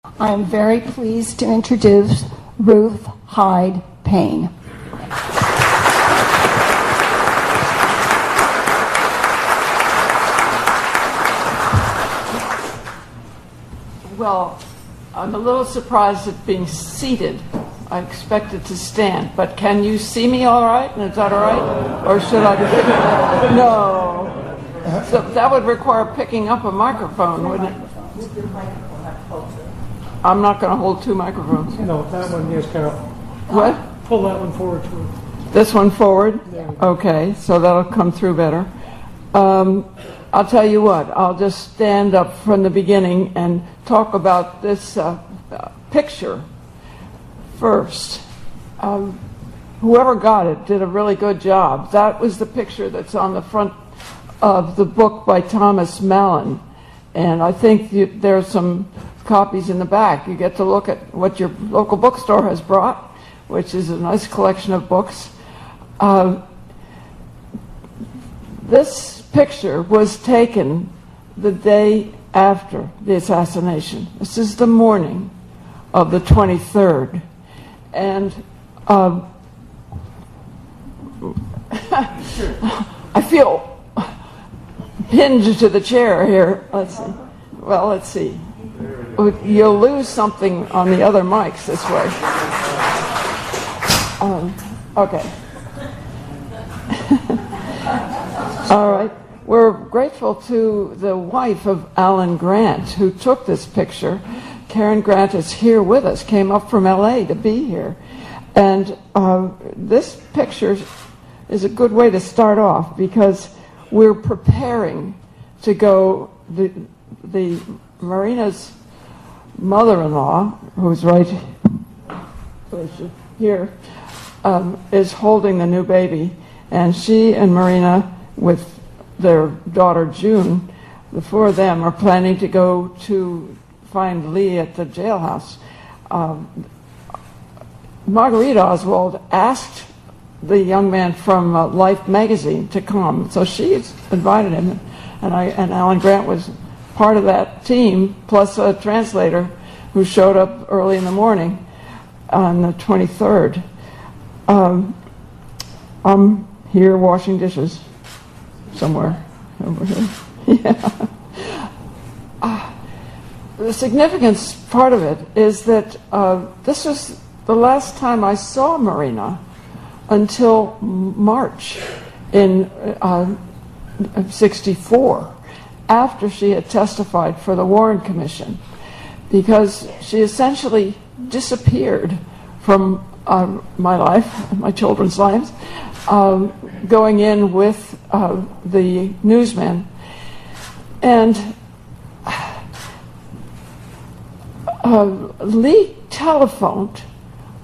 I am very pleased to introduce Ruth Hyde Paine. Well, I'm a little surprised at being seated. I expected to stand, but can you see me all right? Is that all right? Or should I? No. So that would require picking up a microphone, wouldn't it? I'm not going to hold two microphones. No, that one is kind of... What? Pull that one forward too. This one forward? Okay, so that'll come through better. I'll tell you what, I'll just stand up from the beginning and talk about this picture first. Whoever got it did a really good job. That was the picture that's on the front of the book by Thomas Mallon. And I think there are some copies in the back. You get to look at what your local bookstore has brought, which is a nice collection of books. This picture was taken the day after the assassination. This is the morning of the 23rd. And I feel pinned to the chair here. Let's see. Well, let's see. You'll lose something on the other mics this way. Okay. All right. We're grateful to the wife of Alan Grant, who took this picture. Karen Grant is here with us, came up from LA to be here. And this picture is a good way to start off because we're preparing to go, the Marina's mother-in-law, who's right here, is holding the new baby. And she and Marina, with their daughter June, the four of them are planning to go to find Lee at the jailhouse. Marguerite Oswald asked the young man from Life magazine to come, so she invited him, and Alan Grant was part of that team, plus a translator who showed up early in the morning on the 23rd. I'm here washing dishes somewhere over here. Yeah. The significance part of it is that this was the last time I saw Marina until March in '64, after she had testified for the Warren Commission, because she essentially disappeared from my life, my children's lives, going in with the newsmen. And Lee telephoned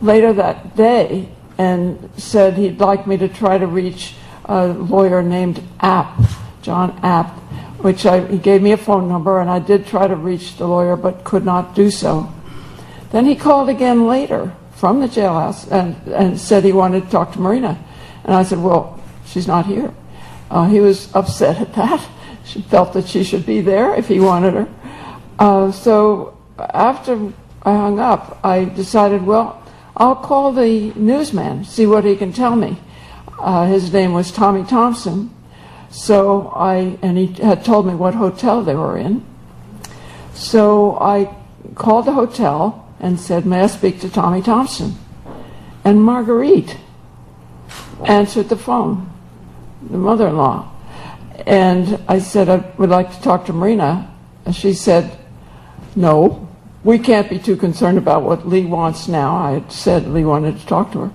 later that day and said he'd like me to try to reach a lawyer named App, John App, which he gave me a phone number, and I did try to reach the lawyer but could not do so. Then he called again later from the jailhouse and said he wanted to talk to Marina. And I said, well, she's not here. He was upset at that. She felt that she should be there if he wanted her. So after I hung up, I decided, well, I'll call the newsman, see what he can tell me. His name was Tommy Thompson. And he had told me what hotel they were in. So I called the hotel and said, may I speak to Tommy Thompson? And Marguerite answered the phone, the mother-in-law. And I said, I would like to talk to Marina. And she said, no, we can't be too concerned about what Lee wants now. I had said Lee wanted to talk to her.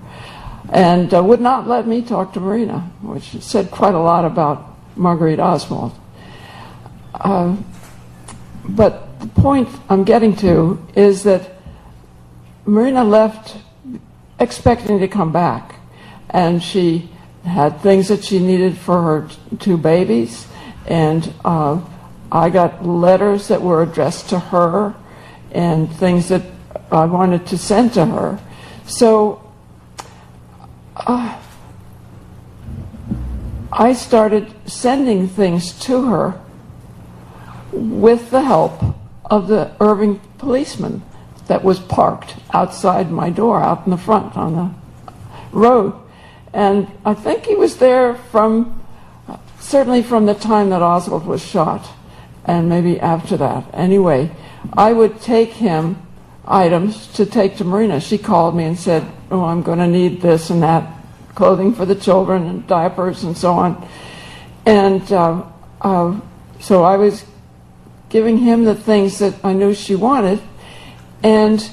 And would not let me talk to Marina, which said quite a lot about Marguerite Oswald. But the point I'm getting to is that Marina left expecting to come back. And she had things that she needed for her two babies. And I got letters that were addressed to her and things that I wanted to send to her. So I started sending things to her with the help of the Irving policemen. that was parked outside my door, out in the front on the road. And I think he was there certainly from the time that Oswald was shot, and maybe after that. Anyway, I would take him items to take to Marina. She called me and said, oh, I'm going to need this and that, clothing for the children and diapers and so on. And so I was giving him the things that I knew she wanted and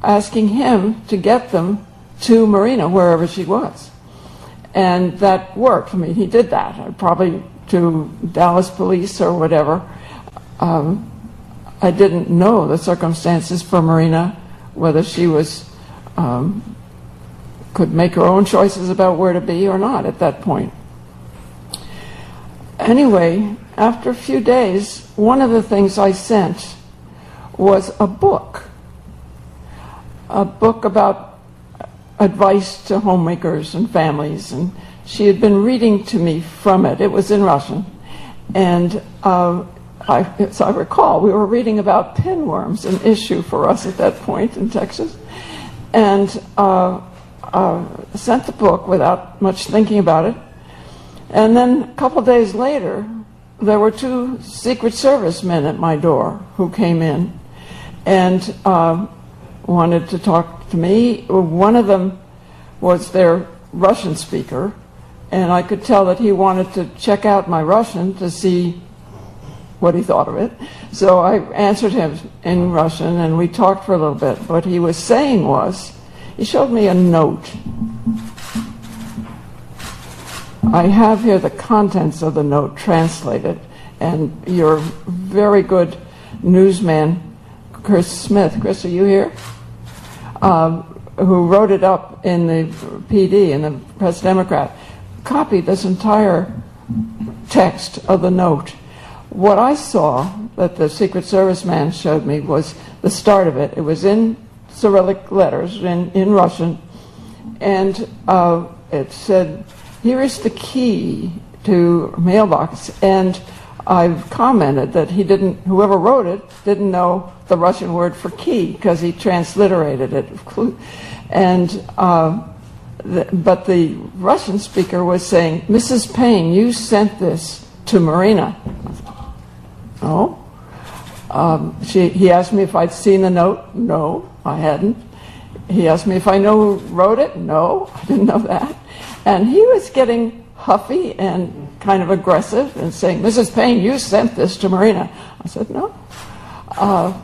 asking him to get them to Marina, wherever she was. And that worked. I mean, he did that, probably to Dallas police or whatever. I didn't know the circumstances for Marina, whether she was could make her own choices about where to be or not at that point. Anyway, after a few days, one of the things I sent was a book about advice to homemakers and families, and she had been reading to me from it. It was in Russian, and as I recall, we were reading about pinworms, an issue for us at that point in Texas, and sent the book without much thinking about it. And then a couple of days later, there were 2 Secret Service men at my door who came in and wanted to talk to me. One of them was their Russian speaker, and I could tell that he wanted to check out my Russian to see what he thought of it. So I answered him in Russian, and we talked for a little bit. What he was saying was, he showed me a note. I have here the contents of the note translated, and your very good newsman, Chris Smith, Chris, are you here? Who wrote it up in the PD, in the Press Democrat, copied this entire text of the note. What I saw that the Secret Service man showed me was the start of it. It was in Cyrillic letters, in Russian, and it said, here is the key to mailbox. And I've commented that whoever wrote it didn't know the Russian word for key because he transliterated it. And but the Russian speaker was saying, Mrs. Paine, you sent this to Marina. Oh. He asked me if I'd seen the note. No, I hadn't. He asked me if I know who wrote it. No, I didn't know that. And he was getting huffy and kind of aggressive and saying, Mrs. Paine, you sent this to Marina. I said, no,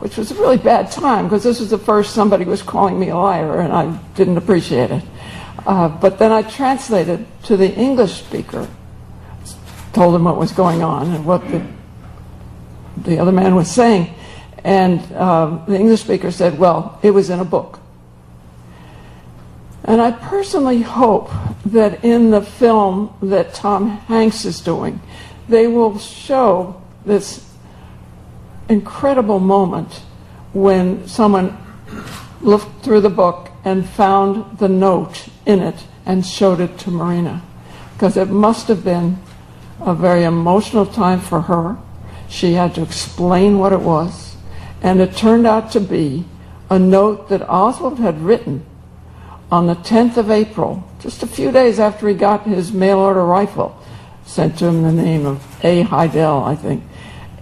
which was a really bad time because this was the first somebody was calling me a liar, and I didn't appreciate it. But then I translated to the English speaker, told him what was going on and what the other man was saying. And the English speaker said, well, it was in a book. And I personally hope that in the film that Tom Hanks is doing, they will show this incredible moment when someone looked through the book and found the note in it and showed it to Marina. Because it must have been a very emotional time for her. She had to explain what it was. And it turned out to be a note that Oswald had written on the 10th of April, just a few days after he got his mail-order rifle, sent to him the name of A. Heidel, I think.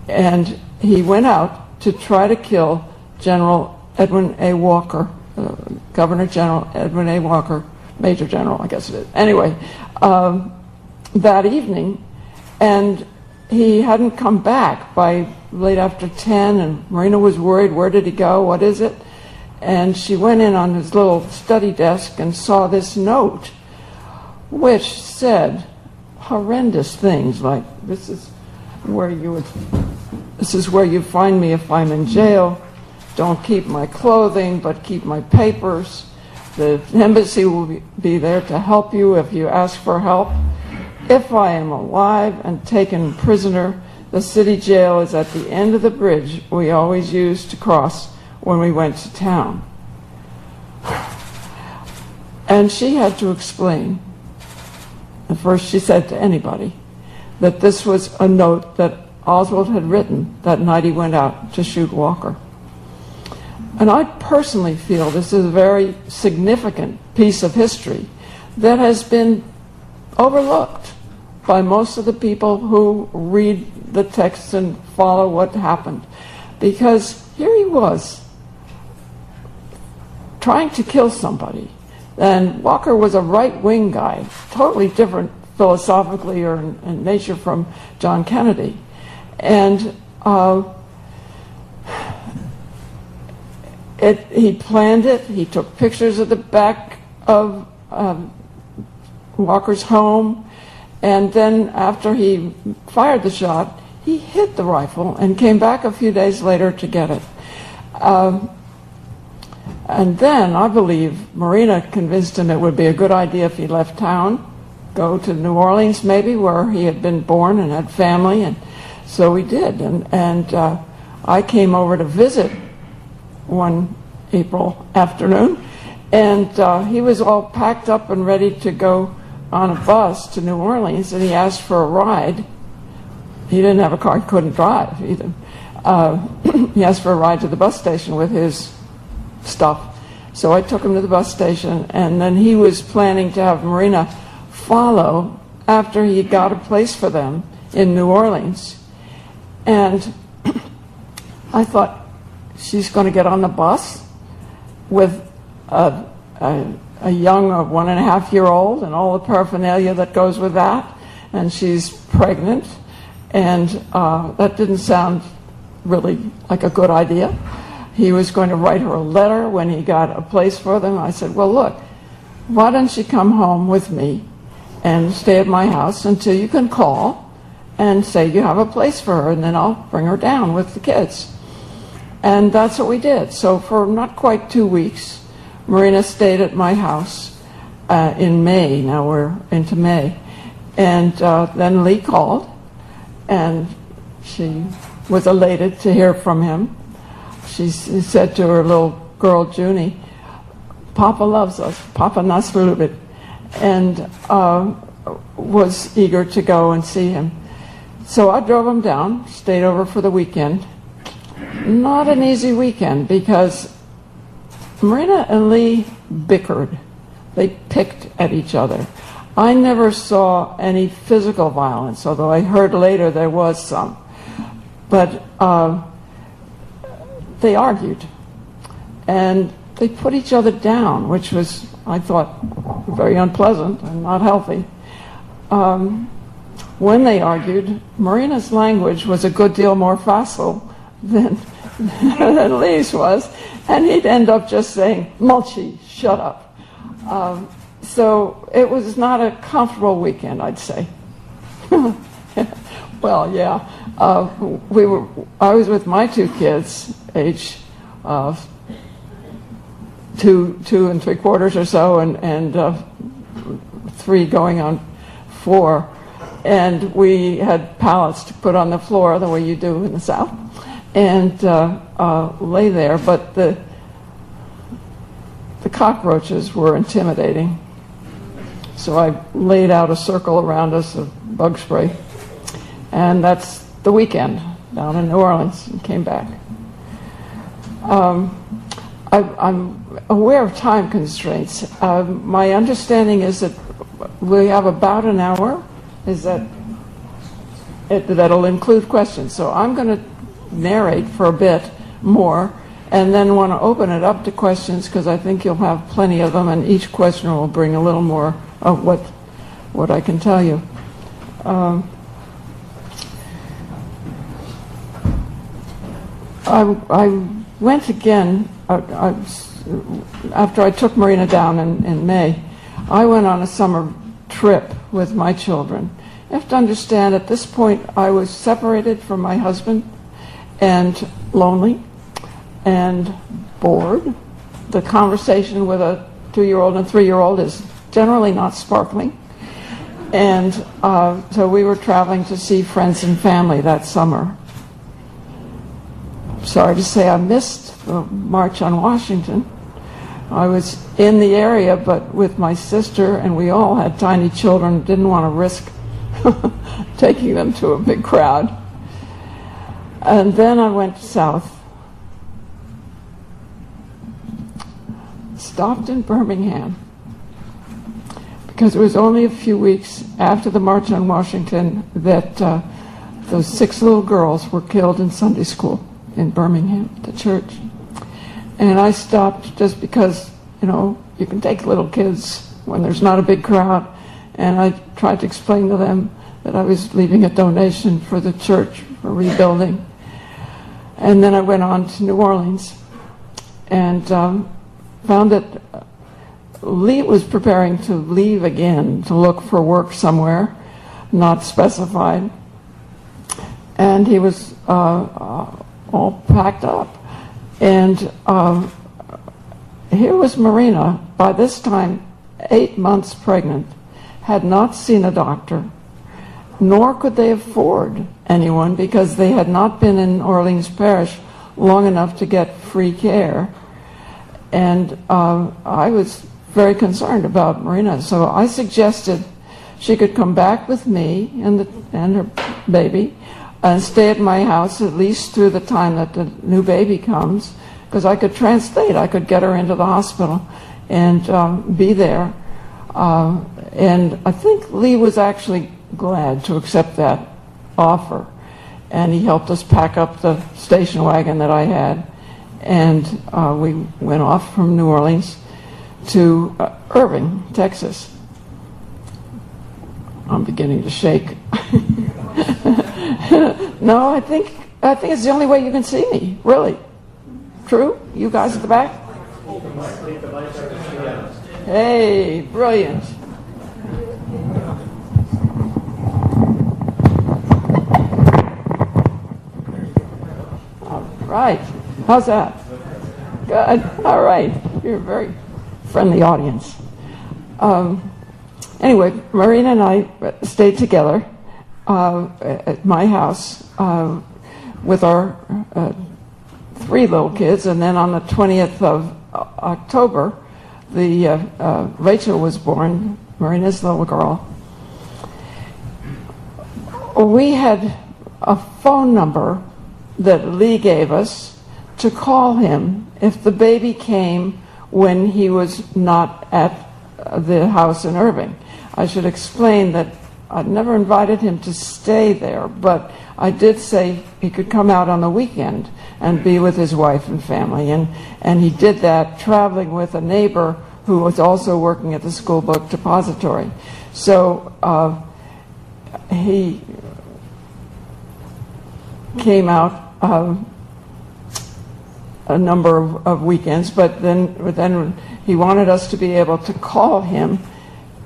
And he went out to try to kill General Edwin A. Walker, Governor General Edwin A. Walker, Major General, I guess it is. Anyway, that evening, and he hadn't come back by late after 10, and Marina was worried, where did he go, what is it? And she went in on his little study desk and saw this note, which said horrendous things like, this is where you find me if I'm in jail. Don't keep my clothing, but keep my papers. The embassy will be there to help you if you ask for help. If I am alive and taken prisoner, the city jail is at the end of the bridge we always used to cross when we went to town. And she had to explain, at first she said to anybody, that this was a note that Oswald had written that night he went out to shoot Walker. And I personally feel this is a very significant piece of history that has been overlooked by most of the people who read the text and follow what happened. Because here he was, trying to kill somebody. And Walker was a right-wing guy, totally different philosophically or in nature from John Kennedy. And he planned it. He took pictures of the back of Walker's home. And then after he fired the shot, he hid the rifle and came back a few days later to get it. And then, I believe, Marina convinced him it would be a good idea if he left town, go to New Orleans maybe, where he had been born and had family, and so we did. And I came over to visit one April afternoon, and he was all packed up and ready to go on a bus to New Orleans, and he asked for a ride. He didn't have a car, he couldn't drive either. He asked for a ride to the bus station with his stuff. So I took him to the bus station, and then he was planning to have Marina follow after he got a place for them in New Orleans. And I thought, she's going to get on the bus with a young 1.5-year-old and all the paraphernalia that goes with that, and she's pregnant, and that didn't sound really like a good idea. He was going to write her a letter when he got a place for them. I said, well, look, why don't you come home with me and stay at my house until you can call and say you have a place for her, and then I'll bring her down with the kids. And that's what we did. So for not quite 2 weeks, Marina stayed at my house in May. Now we're into May. And then Lee called, and she was elated to hear from him. She said to her little girl, Junie, Papa loves us, Papa nas любит, and was eager to go and see him. So I drove him down, stayed over for the weekend. Not an easy weekend, because Marina and Lee bickered. They picked at each other. I never saw any physical violence, although I heard later there was some. But they argued, and they put each other down, which was, I thought, very unpleasant and not healthy. When they argued, Marina's language was a good deal more facile than Lee's was, and he'd end up just saying, Mulchi, shut up. So it was not a comfortable weekend, I'd say. Well, yeah. I was with my 2 kids, age 2 3/4 or so, and 3 going on 4. And we had pallets to put on the floor the way you do in the South, and lay there. But the cockroaches were intimidating. So I laid out a circle around us of bug spray. And that's the weekend down in New Orleans, and came back. I'm aware of time constraints. My understanding is that we have about an hour. Is that'll include questions. So I'm going to narrate for a bit more, and then want to open it up to questions, because I think you'll have plenty of them, and each question will bring a little more of what I can tell you. I went again, after I took Marina down in May, I went on a summer trip with my children. You have to understand, at this point, I was separated from my husband, and lonely, and bored. The conversation with a 2-year-old and 3-year-old is generally not sparkling. And so we were traveling to see friends and family that summer. Sorry to say I missed the March on Washington. I was in the area, but with my sister, and we all had tiny children, didn't want to risk taking them to a big crowd. And then I went south. stopped in Birmingham because it was only a few weeks after the March on Washington that those 6 little girls were killed in Sunday school in Birmingham, the church. And I stopped just because, you can take little kids when there's not a big crowd. And I tried to explain to them that I was leaving a donation for the church for rebuilding. And then I went on to New Orleans and found that Lee was preparing to leave again to look for work somewhere, not specified. And he was all packed up. And here was Marina, by this time 8 months pregnant, had not seen a doctor, nor could they afford anyone because they had not been in Orleans Parish long enough to get free care. And I was very concerned about Marina, so I suggested she could come back with me and her baby and stay at my house at least through the time that the new baby comes, because I could translate. I could get her into the hospital and be there. And I think Lee was actually glad to accept that offer. And he helped us pack up the station wagon that I had. And we went off from New Orleans to Irving, Texas. I'm beginning to shake. No, I think it's the only way you can see me, really. True? You guys at the back? Hey, brilliant. All right. How's that? Good. All right. You're a very friendly audience. Anyway, Marina and I stayed together at my house with our 3 little kids, and then on the 20th of October, Rachel was born, Marina's little girl. We had a phone number that Lee gave us to call him if the baby came when he was not at the house in Irving. I should explain that I'd never invited him to stay there, but I did say he could come out on the weekend and be with his wife and family. And he did that traveling with a neighbor who was also working at the school book depository. So he came out a number of weekends, but then he wanted us to be able to call him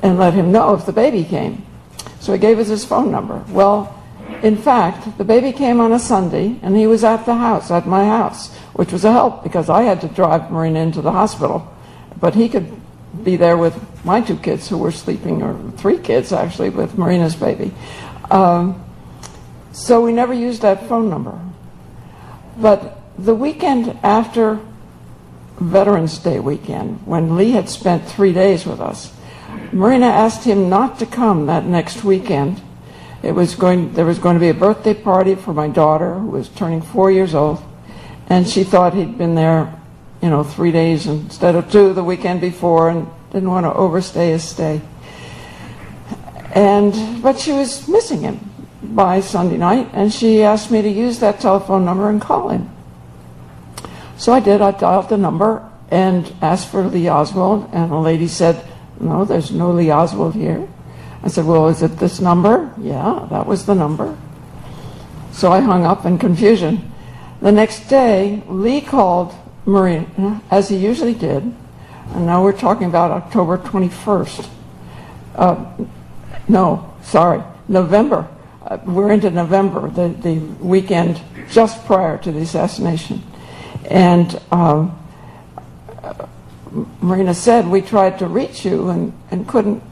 and let him know if the baby came. So he gave us his phone number. Well, in fact, the baby came on a Sunday, and he was at the house, at my house, which was a help because I had to drive Marina into the hospital. But he could be there with my 2 kids who were sleeping, or 3 kids actually, with Marina's baby. So we never used that phone number. But the weekend after Veterans Day weekend, when Lee had spent 3 days with us, Marina asked him not to come that next weekend. There was going to be a birthday party for my daughter, who was turning 4 years old, and she thought he'd been there, 3 days instead of 2 the weekend before, and didn't want to overstay his stay. But she was missing him by Sunday night, and she asked me to use that telephone number and call him. So I did. I dialed the number and asked for Lee Oswald, and a lady said, "No, there's no Lee Oswald here." I said, "Well, is it this number?" Yeah, that was the number. So I hung up in confusion. The next day, Lee called Marina, as he usually did, and now we're talking about October 21st. November. We're into November, the weekend just prior to the assassination. And Marina said, "We tried to reach you and couldn't.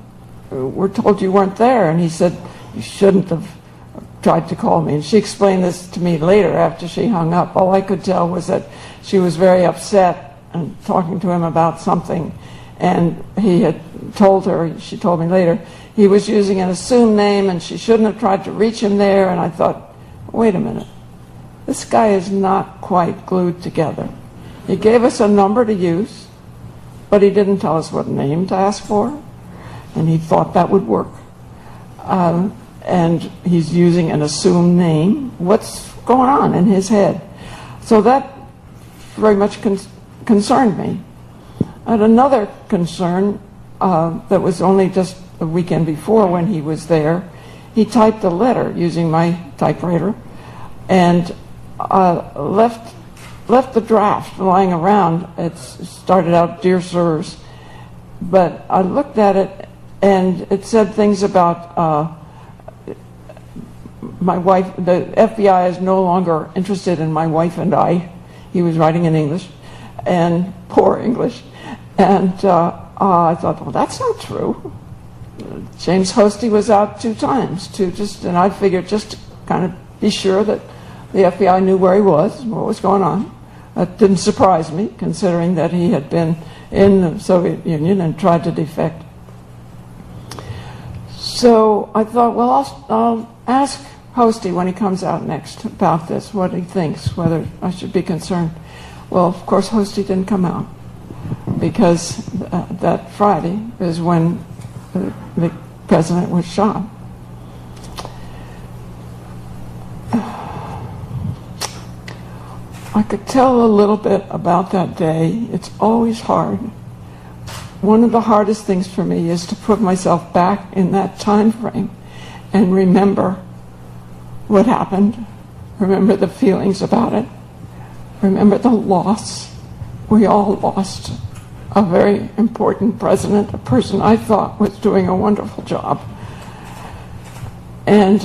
We're told you weren't there." And he said, "You shouldn't have tried to call me." And she explained this to me later after she hung up. All I could tell was that she was very upset and talking to him about something. And he had told her, she told me later, he was using an assumed name and she shouldn't have tried to reach him there. And I thought, wait a minute. This guy is not quite glued together. He gave us a number to use, but he didn't tell us what name to ask for, and he thought that would work. And he's using an assumed name. What's going on in his head? So that very much concerned me. And another concern that was only just the weekend before when he was there, he typed a letter using my typewriter and left the draft lying around. It started out, "Dear Sirs," but I looked at it and it said things about my wife. The FBI is no longer interested in my wife and I. He was writing in English, and poor English. And I thought, well, that's not true. James Hosty was out 2 times and I figured just to kind of be sure that the FBI knew where he was, what was going on. That didn't surprise me, considering that he had been in the Soviet Union and tried to defect. So I thought, well, I'll ask Hosty when he comes out next about this, what he thinks, whether I should be concerned. Well, of course, Hosty didn't come out, because that Friday is when the president was shot. I could tell a little bit about that day. It's always hard. One of the hardest things for me is to put myself back in that time frame and remember what happened, remember the feelings about it, remember the loss. We all lost a very important president, a person I thought was doing a wonderful job. And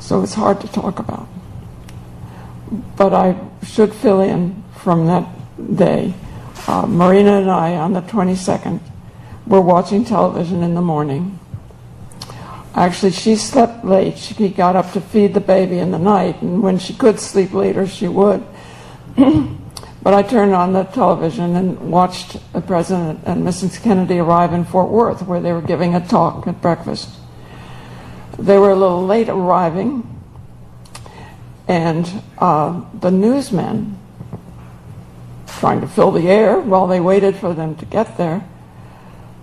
so it's hard to talk about. But I should fill in from that day. Marina and I, on the 22nd, were watching television in the morning. Actually, she slept late. She got up to feed the baby in the night, and when she could sleep later, she would. But I turned on the television and watched the President and Mrs. Kennedy arrive in Fort Worth, where they were giving a talk at breakfast. They were a little late arriving, and the newsmen, trying to fill the air while they waited for them to get there,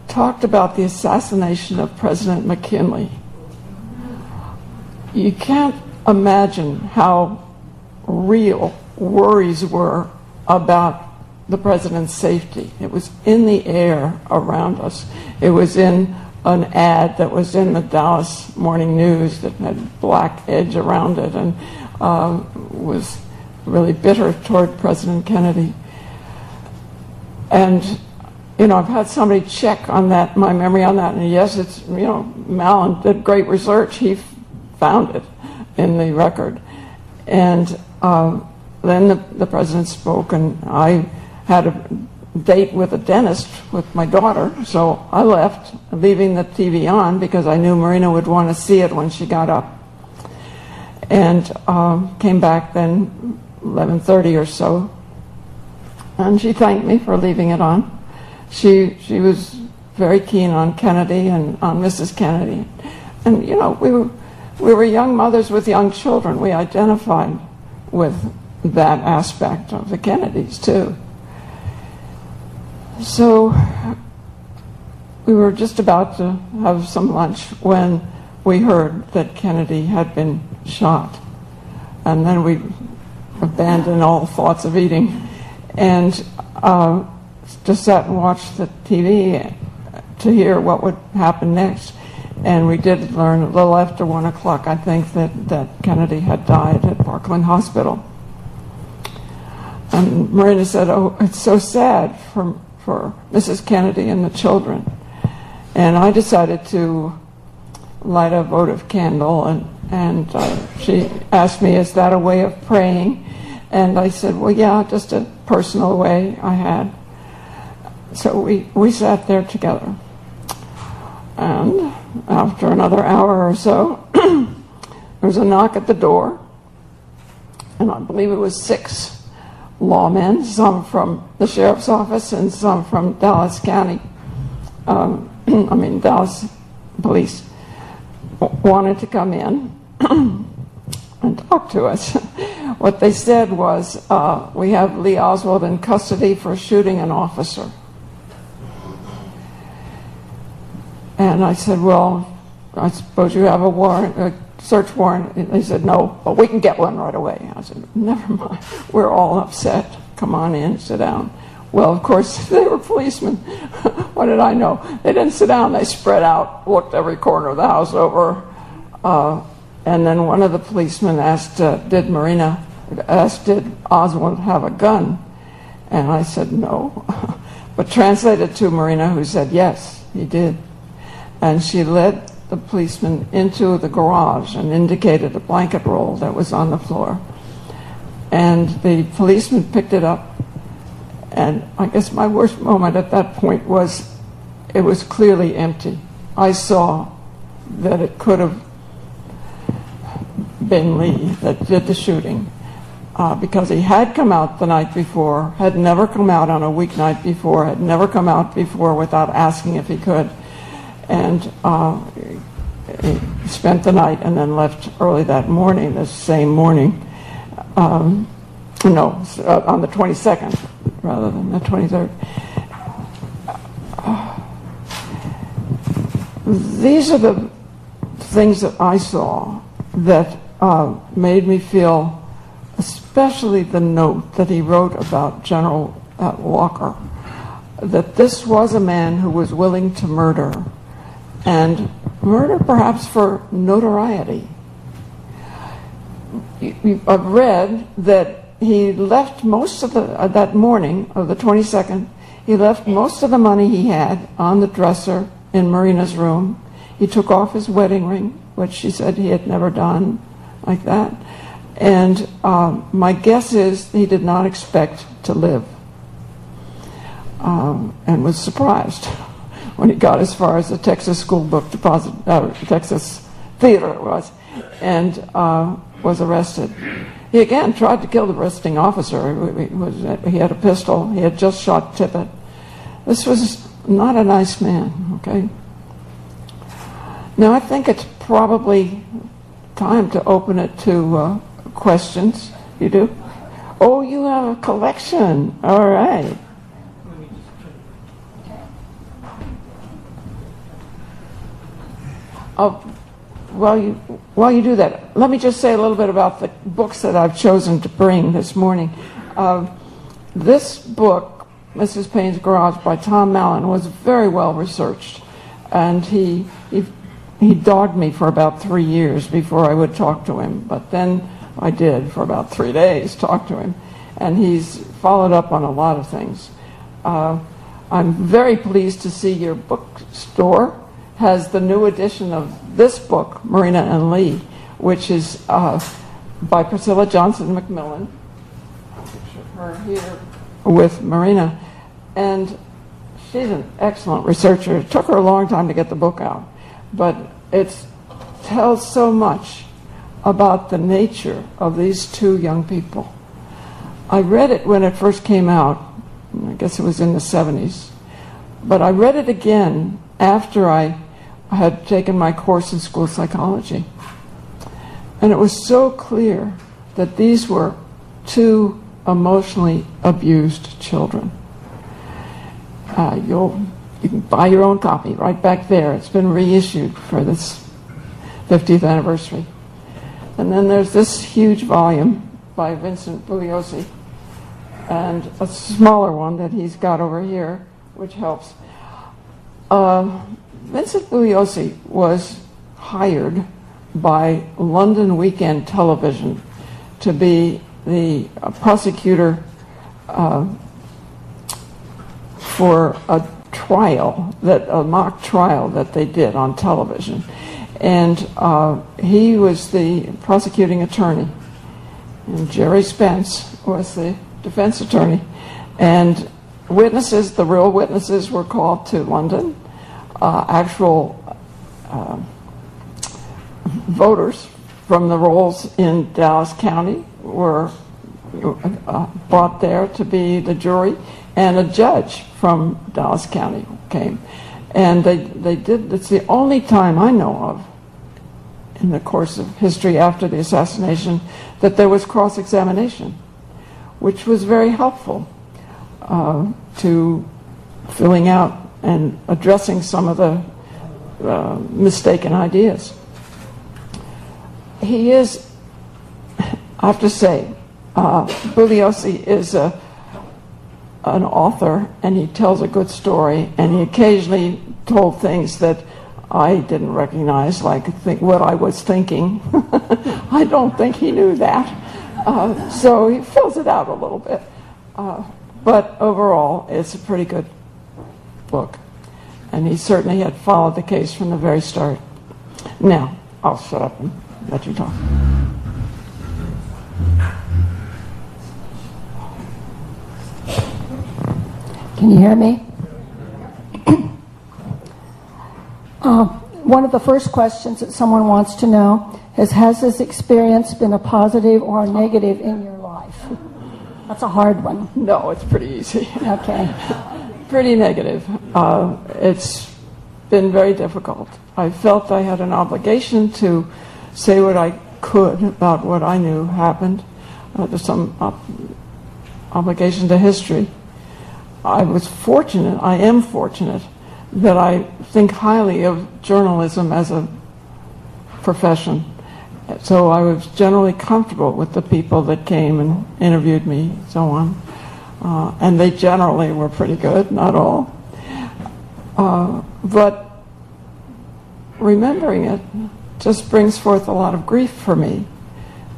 talked about the assassination of President McKinley. You can't imagine how real worries were about the president's safety. It was in the air around us. It was in an ad that was in the Dallas Morning News that had black edge around it and was really bitter toward President Kennedy. And, you know, I've had somebody check on that, my memory on that, and yes, it's, you know, Mallon did great research. He found it in the record. And then the president spoke, and I had a date with a dentist with my daughter, so I left, leaving the TV on because I knew Marina would want to see it when she got up. And came back then 11:30 or so, and she thanked me for leaving it on. She was very keen on Kennedy and on Mrs. Kennedy. And, you know, we were young mothers with young children. We identified with that aspect of the Kennedys, too. So we were just about to have some lunch when we heard that Kennedy had been shot. And then we abandoned all thoughts of eating and just sat and watched the TV to hear what would happen next. And we did learn a little after 1 o'clock, I think, that Kennedy had died at Parkland Hospital. And Marina said, "Oh, it's so sad for Mrs. Kennedy and the children." And I decided to light a votive candle, and she asked me, "Is that a way of praying?" And I said, "Well, yeah, just a personal way I had." So we sat there together. And after another hour or so, there was a knock at the door, and I believe it was 6 lawmen, some from the sheriff's office and some from Dallas County, Dallas police, wanted to come in and talk to us. What they said was, we have Lee Oswald in custody for shooting an officer. And I said, well, I suppose you have a warrant, a search warrant. And they said, no, but we can get one right away. I said, never mind. We're all upset. Come on in, sit down. Well, of course, they were policemen. What did I know? They didn't sit down. They spread out, looked every corner of the house over. And then one of the policemen asked, did Oswald have a gun? And I said, no. But translated to Marina, who said, yes, he did. And she led the policeman into the garage and indicated a blanket roll that was on the floor. And the policeman picked it up. And I guess my worst moment at that point was it was clearly empty. I saw that it could have been Lee that did the shooting, because he had come out the night before, had never come out on a weeknight before, had never come out before without asking if he could. And he spent the night and then left early that morning, the same morning. On the 22nd rather than the 23rd. These are the things that I saw that made me feel, especially the note that he wrote about General Walker, that this was a man who was willing to murder, and murder perhaps for notoriety. I've read that he left most of that morning of the 22nd, he left most of the money he had on the dresser in Marina's room. He took off his wedding ring, which she said he had never done like that. And my guess is he did not expect to live, and was surprised when he got as far as the Texas School Book Deposit, Texas Theater it was, and was arrested. He again tried to kill the arresting officer. He had a pistol. He had just shot Tippett. This was not a nice man, okay? Now I think it's probably time to open it to questions. You do? Oh, you have a collection. All right. While you do that, let me just say a little bit about the books that I've chosen to bring this morning. This book, Mrs. Paine's Garage by Tom Mallon, was very well researched, and he dogged me for about 3 years before I would talk to him, but then I did for about 3 days talk to him, and he's followed up on a lot of things. I'm very pleased to see your bookstore has the new edition of this book, Marina and Lee, which is by Priscilla Johnson McMillan. Picture her here with Marina. And she's an excellent researcher. It took her a long time to get the book out, but it tells so much about the nature of these two young people. I read it when it first came out. I guess it was in the 70s. But I read it again after I had taken my course in school psychology. And it was so clear that these were two emotionally abused children. You can buy your own copy right back there. It's been reissued for this 50th anniversary. And then there's this huge volume by Vincent Bugliosi, and a smaller one that he's got over here, which helps. Vincent Bugliosi was hired by London Weekend Television to be the prosecutor for a mock trial that they did on television. And he was the prosecuting attorney, and Jerry Spence was the defense attorney. And witnesses, the real witnesses, were called to London. Actual voters from the rolls in Dallas County were brought there to be the jury, and a judge from Dallas County came. And they did, it's the only time I know of in the course of history after the assassination that there was cross-examination, which was very helpful to filling out and addressing some of the mistaken ideas. He is, I have to say, Bugliosi is an author, and he tells a good story, and he occasionally told things that I didn't recognize, like what I was thinking. I don't think he knew that. So he fills it out a little bit. But overall, it's a pretty good book. And he certainly had followed the case from the very start. Now, I'll shut up and let you talk. Can you hear me? One of the first questions that someone wants to know is, has this experience been a positive or a negative in your life? That's a hard one. No, it's pretty easy. Okay. Pretty negative. It's been very difficult. I felt I had an obligation to say what I could about what I knew happened. There's some obligation to history. I am fortunate that I think highly of journalism as a profession. So I was generally comfortable with the people that came and interviewed me, and so on. And they generally were pretty good, not all. But remembering it just brings forth a lot of grief for me,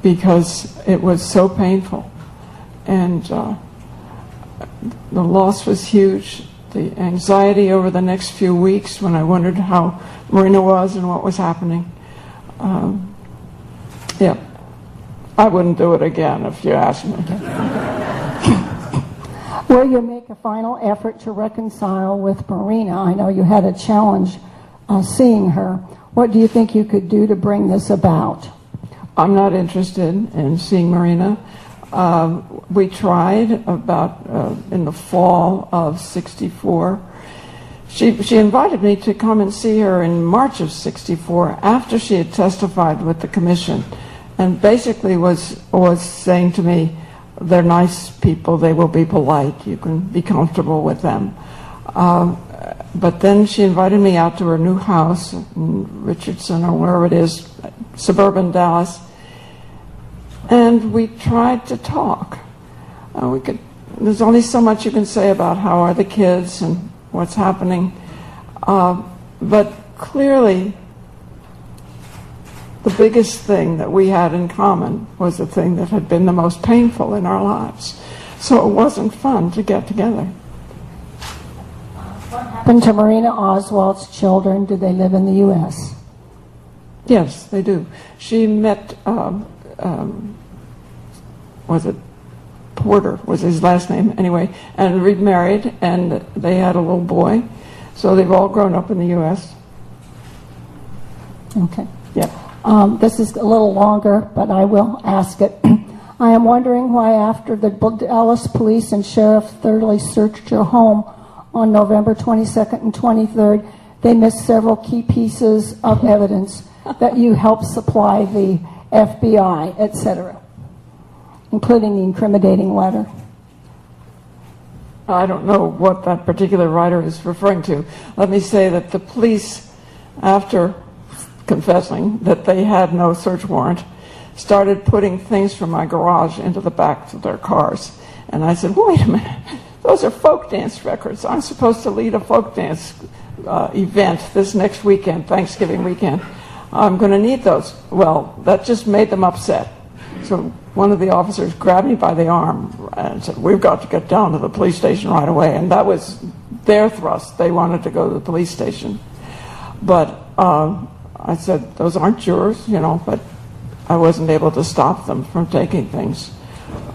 because it was so painful. And the loss was huge. The anxiety over the next few weeks, when I wondered how Marina was and what was happening. Yeah, I wouldn't do it again if you asked me. Will you make a final effort to reconcile with Marina? I know you had a challenge seeing her. What do you think you could do to bring this about? I'm not interested in seeing Marina. We tried about in the fall of '64. She invited me to come and see her in March of '64 after she had testified with the commission, and basically was saying to me, they're nice people, they will be polite, you can be comfortable with them. But then she invited me out to her new house in Richardson, or wherever it is, suburban Dallas, and we tried to talk. There's only so much you can say about how are the kids and what's happening. But clearly, the biggest thing that we had in common was the thing that had been the most painful in our lives. So it wasn't fun to get together. What happened to Marina Oswald's children? Do they live in the U.S.? Yes, they do. She met, was it Porter was his last name, anyway, and remarried, and they had a little boy. So they've all grown up in the U.S. Okay. Yeah. This is a little longer, but I will ask it. I am wondering why, after the Dallas police and sheriff thoroughly searched your home on November 22nd and 23rd, they missed several key pieces of evidence that you helped supply the FBI, etc., including the incriminating letter. I don't know what that particular writer is referring to. Let me say that the police, after confessing that they had no search warrant, started putting things from my garage into the back of their cars. And I said, wait a minute, those are folk dance records. I'm supposed to lead a folk dance event this next weekend, Thanksgiving weekend. I'm going to need those. Well, that just made them upset. So one of the officers grabbed me by the arm and said, we've got to get down to the police station right away. And that was their thrust. They wanted to go to the police station. But I said, those aren't yours, but I wasn't able to stop them from taking things.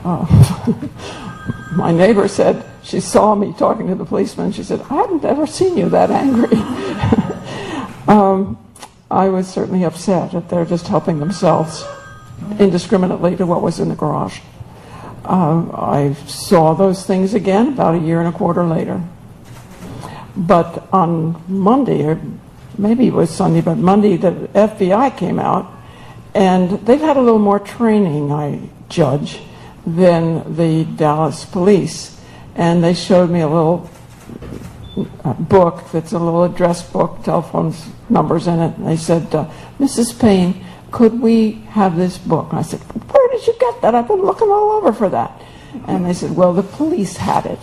My neighbor said, she saw me talking to the policeman. She said, I hadn't ever seen you that angry. I was certainly upset that they're just helping themselves indiscriminately to what was in the garage. I saw those things again about a year and a quarter later. But on Monday, or maybe it was Sunday, but Monday, the FBI came out And they've had a little more training, I judge, than the Dallas police. And they showed me a little book that's a little address book, telephone numbers in it. And they said, Mrs. Paine, could we have this book? And I said, where did you get that? I've been looking all over for that. And they said, well, the police had it.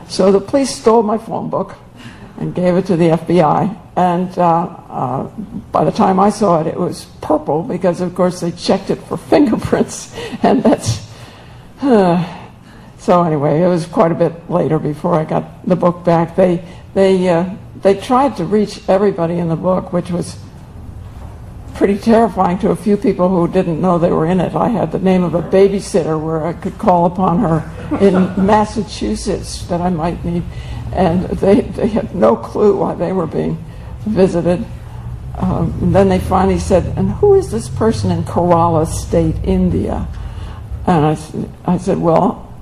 So the police stole my phone book and gave it to the FBI. And by the time I saw it, it was purple because, of course, they checked it for fingerprints. And that's... So anyway, it was quite a bit later before I got the book back. They tried to reach everybody in the book, which was pretty terrifying to a few people who didn't know they were in it. I had the name of a babysitter where I could call upon her in Massachusetts that I might need, and they had no clue why they were being visited. And then they finally said, and who is this person in Kerala State, India? And I said, well,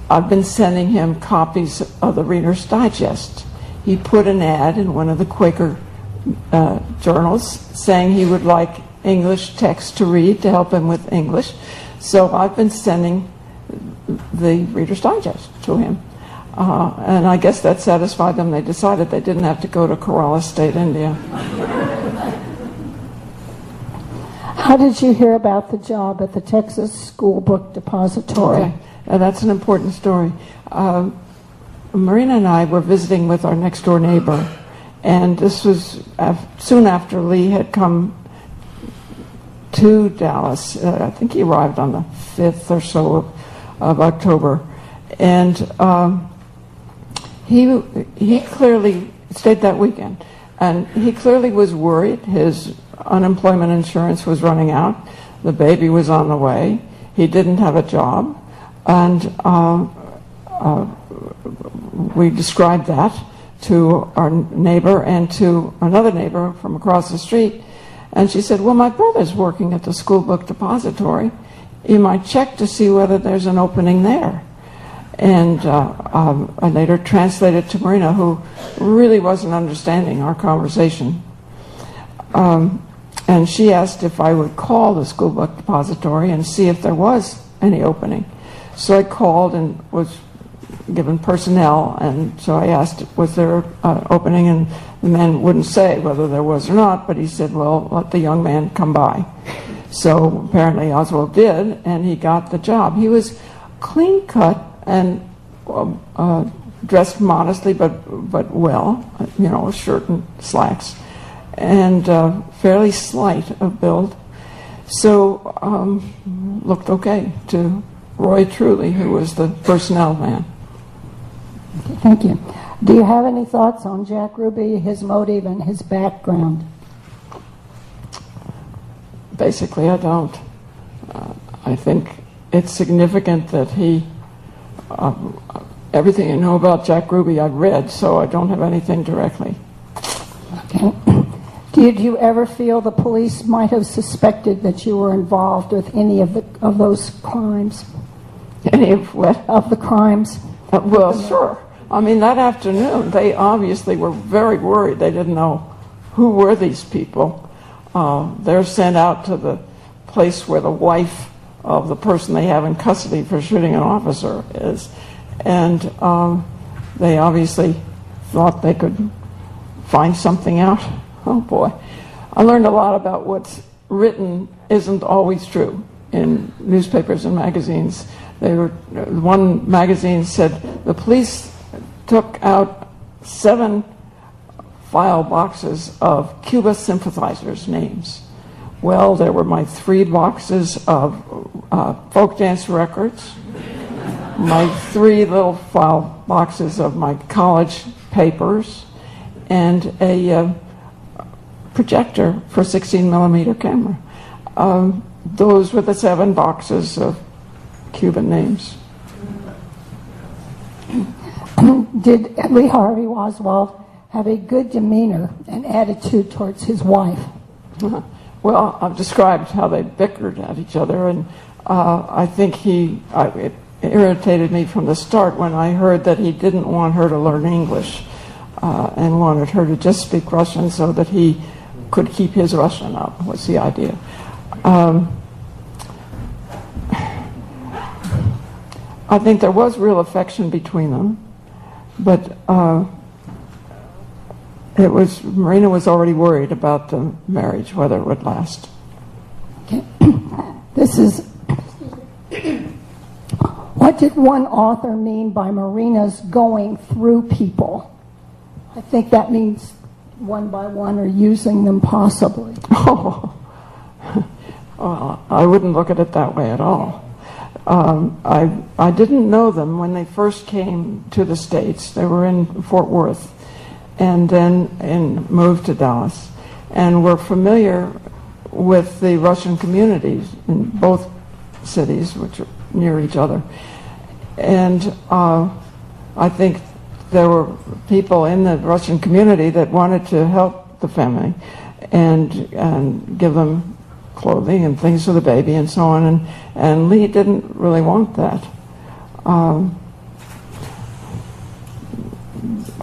I've been sending him copies of the Reader's Digest. He put an ad in one of the Quaker journals saying he would like English text to read to help him with English. So I've been sending the Reader's Digest to him. And I guess that satisfied them. They decided they didn't have to go to Kerala State, India. How did you hear about the job at the Texas School Book Depository? Okay. That's an important story. Marina and I were visiting with our next door neighbor, and this was soon after Lee had come to Dallas. I think he arrived on the 5th or so of October. And he clearly stayed that weekend. And he clearly was worried. His unemployment insurance was running out. The baby was on the way. He didn't have a job. And we described that to our neighbor and to another neighbor from across the street. And she said, well, my brother's working at the school book depository. You might check to see whether there's an opening there. And I later translated to Marina, who really wasn't understanding our conversation. And she asked if I would call the school book depository and see if there was any opening. So I called and was given personnel, and so I asked, was there an opening? And the man wouldn't say whether there was or not, but he said, well, let the young man come by. So apparently Oswald did, and he got the job. He was clean cut and dressed modestly, but well, a shirt and slacks, and fairly slight of build. So looked okay to Roy Truly, who was the personnel man. Okay, thank you. Do you have any thoughts on Jack Ruby, his motive, and his background? Basically, I don't. I think it's significant that he, everything I know about Jack Ruby I've read, so I don't have anything directly. Okay. Did you ever feel the police might have suspected that you were involved with any of those crimes? Any of what? Of the crimes? Well, sure. I mean, that afternoon, they obviously were very worried. They didn't know who were these people. They're sent out to the place where the wife of the person they have in custody for shooting an officer is. And they obviously thought they could find something out. Oh, boy. I learned a lot about what's written isn't always true in newspapers and magazines. One magazine said the police took out 7 file boxes of Cuba sympathizers' names. Well, there were my 3 boxes of folk dance records, my 3 little file boxes of my college papers, and a projector for 16mm camera. Those were the 7 boxes of Cuban names. Did Lee Harvey Oswald have a good demeanor and attitude towards his wife? Well, I've described how they bickered at each other, and I think it irritated me from the start when I heard that he didn't want her to learn English and wanted her to just speak Russian so that he could keep his Russian up, was the idea. I think there was real affection between them, but Marina was already worried about the marriage, whether it would last. Okay. This is, what did one author mean by Marina's going through people? I think that means one by one or using them possibly. Oh, well, I wouldn't look at it that way at all. I didn't know them when they first came to the States. They were in Fort Worth and then moved to Dallas, and were familiar with the Russian communities in both cities, which are near each other. And I think there were people in the Russian community that wanted to help the family and give them clothing and things for the baby and so on. And Lee didn't really want that.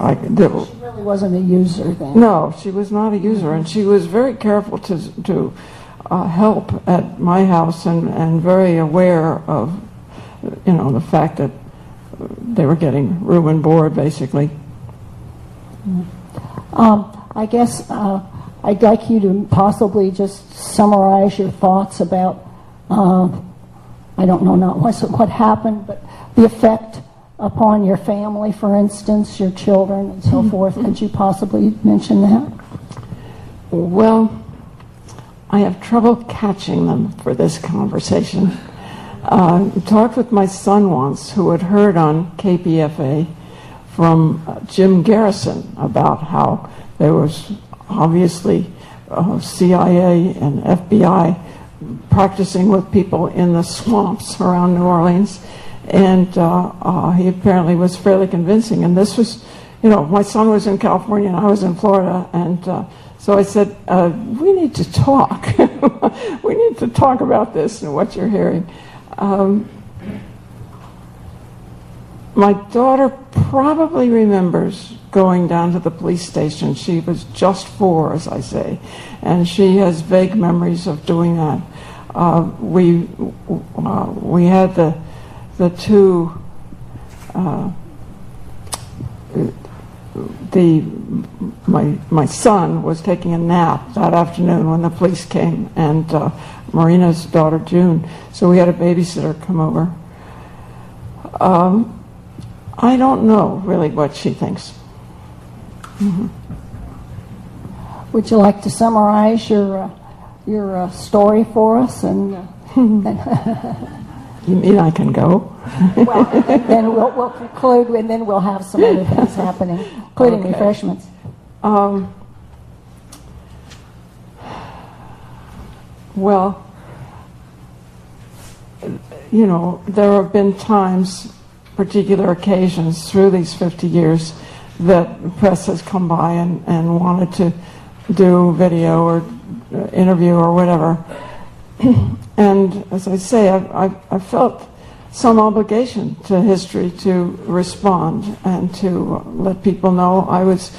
She really wasn't a user then. No, she was not a user, and she was very careful to help at my house and very aware of, the fact that they were getting room and board, basically. I guess I'd like you to possibly just summarize your thoughts about, I don't know not what happened, but the effect upon your family, for instance, your children and so forth. Could you possibly mention that? Well, I have trouble catching them for this conversation. Talked with my son once, who had heard on KPFA from Jim Garrison about how there was obviously CIA and FBI practicing with people in the swamps around New Orleans, and he apparently was fairly convincing. And this was, my son was in California and I was in Florida, and so I said, we need to talk. We need to talk about this and what you're hearing. My daughter probably remembers going down to the police station. She was just 4, as I say, and she has vague memories of doing that. We had the two my son was taking a nap that afternoon when the police came, and Marina's daughter June, so we had a babysitter come over. I don't know really what she thinks. Mm-hmm. Would you like to summarize your story for us? And you mean I can go? Well, then we'll conclude, and then we'll have some other things happening, including Okay. refreshments. Well, there have been times, particular occasions through these 50 years that the press has come by and wanted to do video or interview or whatever. And as I say, I felt some obligation to history to respond and to let people know. I was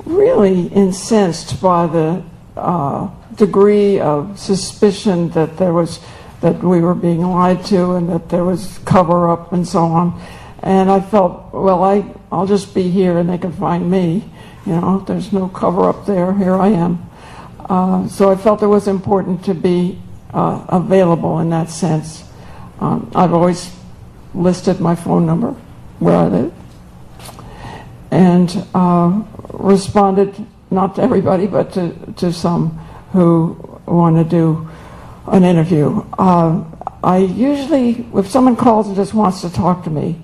really incensed by the degree of suspicion that we were being lied to and that there was cover-up and so on. And I felt, well, I'll just be here and they can find me. There's no cover-up there. Here I am. So I felt it was important to be available in that sense. I've always listed my phone number, where I live, and responded, not to everybody, but to some who want to do an interview. I usually, if someone calls and just wants to talk to me,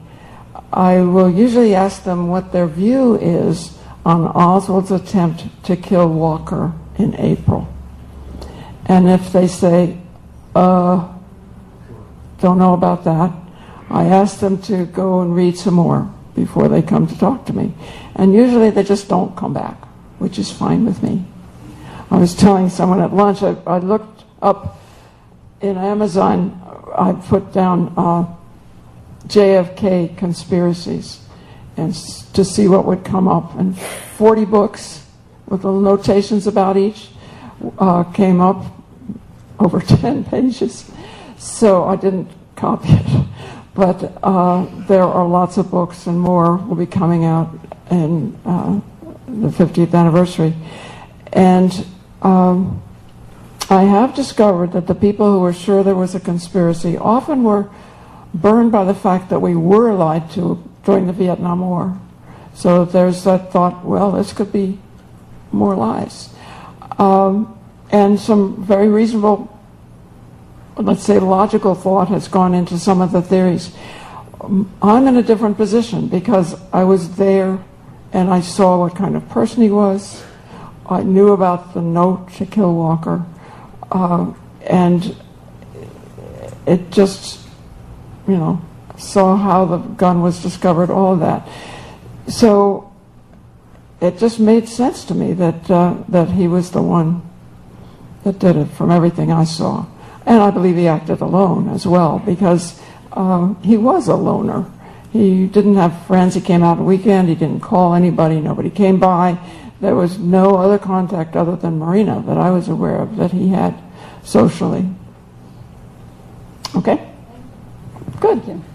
I will usually ask them what their view is on Oswald's attempt to kill Walker in April. And if they say, don't know about that, I ask them to go and read some more before they come to talk to me. And usually they just don't come back, which is fine with me. I was telling someone at lunch, I looked up in Amazon, I put down JFK conspiracies and to see what would come up. And 40 books with little notations about each came up. over 10 pages, so I didn't copy it. But there are lots of books, and more will be coming out in the 50th anniversary. And I have discovered that the people who were sure there was a conspiracy often were burned by the fact that we were lied to during the Vietnam War. So there's that thought, well, this could be more lies. And some very reasonable, let's say, logical thought has gone into some of the theories. I'm in a different position because I was there and I saw what kind of person he was. I knew about the note to kill Walker. And it just, saw how the gun was discovered, all of that. So it just made sense to me that he was the one that did it from everything I saw. And I believe he acted alone as well, because he was a loner. He didn't have friends. He came out on the weekend. He didn't call anybody. Nobody came by. There was no other contact other than Marina that I was aware of that he had socially. Okay? Good. Thank you.